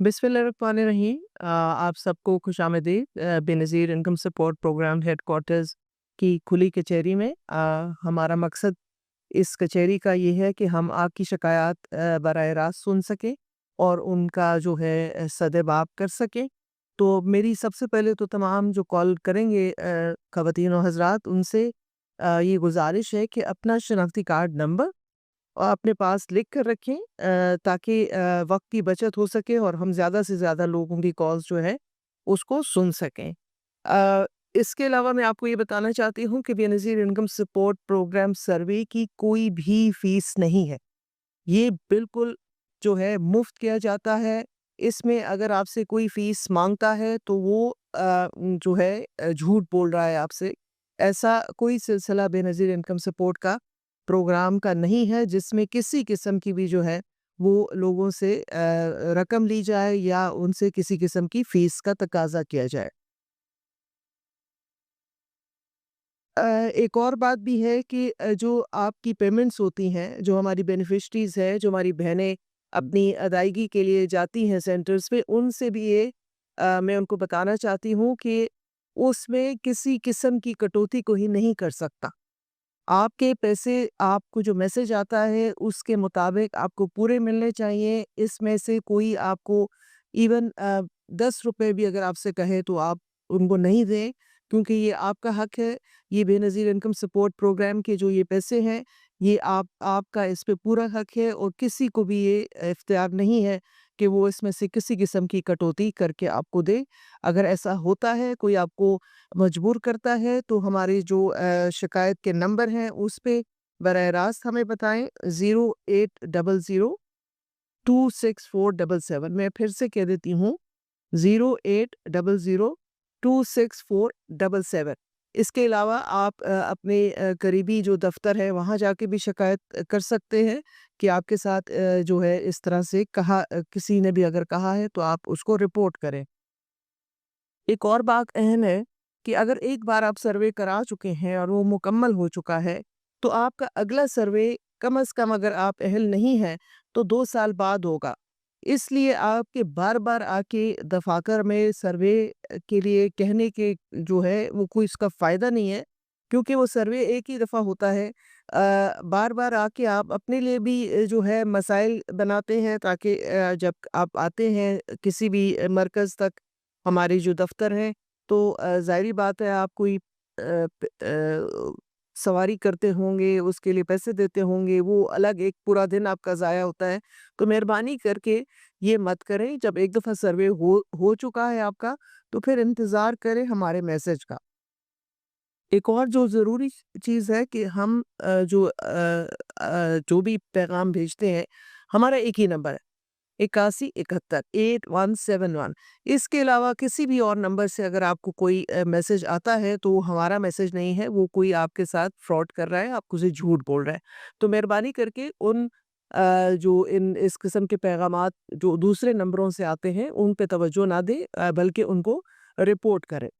बिस्मिल्लाहिर्रहमानिर्रहीम। आप सबको खुश आमदीद Benazir income support programme headquarters की खुली कचहरी में। हमारा मकसद इस कचहरी का ये है कि हम आपकी शिकायत बराह रास्त सुन सकें और उनका जो है सद्देबाब कर सकें। तो मेरी सबसे पहले तो तमाम जो कॉल करेंगे ख़वातीन और हज़रात उनसे ये गुज़ारिश है कि अपना शनाख्ती कार्ड नंबर और अपने पास लिख कर रखें ताकि वक़्त की बचत हो सके और हम ज़्यादा से ज़्यादा लोगों की कॉल्स जो है उसको सुन सकें। अ, इसके अलावा मैं आपको ये बताना चाहती हूँ कि बेनज़ीर इनकम सपोर्ट प्रोग्राम सर्वे की कोई भी फ़ीस नहीं है। ये बिल्कुल जो है मुफ़्त किया जाता है। इसमें अगर आपसे कोई फ़ीस माँगता है तो वो जो है झूठ बोल रहा है आपसे। ऐसा कोई सिलसिला बेनज़ीर इनकम सपोर्ट का प्रोग्राम का नहीं है जिसमें किसी किस्म की भी जो है वो लोगों से रकम ली जाए या उनसे किसी किस्म की फ़ीस का तकाज़ा किया जाए। एक और बात भी है कि जो आपकी पेमेंट्स होती हैं, जो हमारी बेनिफिशरीज़ हैं, जो हमारी बहनें अपनी अदायगी के लिए जाती हैं सेंटर्स पे, उनसे भी ये मैं उनको बताना चाहती हूँ कि उसमें किसी किस्म की कटौती कोई नहीं कर सकता। आपके पैसे आपको जो मैसेज आता है, उसके मुताबिक आपको पूरे मिलने चाहिए। इसमें से कोई आपको इवन ₹10 भी अगर आपसे कहे तो आप उनको नहीं दें, क्योंकि ये आपका हक है। ये बेनज़ीर इनकम सपोर्ट प्रोग्राम के जो ये पैसे हैं, ये आपका इस पे पूरा हक है और किसी को भी ये इख्तियार नहीं है कि वो इसमें से किसी किस्म की कटौती करके आपको दे। अगर ऐसा होता है, कोई आपको मजबूर करता है, तो हमारे जो शिकायत के नंबर हैं उस पे बराह रास्त हमें बताएँ। 0800264777। मैं फिर से कह देती हूँ, 0800264777। इसके अलावा आप अपने करीबी जो दफ्तर है वहाँ जाके भी शिकायत कर सकते हैं कि आपके साथ जो है इस तरह से किसी ने भी अगर कहा है तो आप उसको रिपोर्ट करें। एक और बात अहम है कि अगर एक बार आप सर्वे करा चुके हैं और वो मुकम्मल हो चुका है, तो आपका अगला सर्वे कम से कम अगर आप अहल नहीं हैं, तो 2 साल बाद होगा। इसलिए आपके बार-बार आके दफ़ातर में सर्वे के लिए कहने के जो है वो कोई इसका फ़ायदा नहीं है, क्योंकि वो सर्वे एक ही दफ़ा होता है। बार-बार आके आप अपने लिए भी जो है मसाइल बनाते हैं ताकि जब आप आते हैं किसी भी मरकज़ तक, हमारे जो दफ़्तर हैं, तो ज़ाहिर-सी बात है आप कोई सवारी करते होंगे, उसके लिए पैसे देते होंगे, वो अलग एक पूरा दिन आपका ज़ाया होता है। तो मेहरबानी करके ये मत करें, जब एक दफ़ा सर्वे हो चुका है आपका, तो फिर इंतज़ार करें हमारे मैसेज का। एक और जो ज़रूरी चीज़ है कि हम जो भी पैगाम भेजते हैं, हमारा एक ही नंबर है, 8171 8171। इसके अलावा किसी भी और नंबर से अगर आपको कोई मैसेज आता है तो वो हमारा मैसेज नहीं है, वो कोई आपके साथ फ्रॉड कर रहा है, आपको से झूठ बोल रहा है। तो मेहरबानी करके उन जो इन इस किस्म के पैगामात जो दूसरे नंबरों से आते हैं, उन पे तवज्जो ना दें, बल्कि उनको रिपोर्ट करें।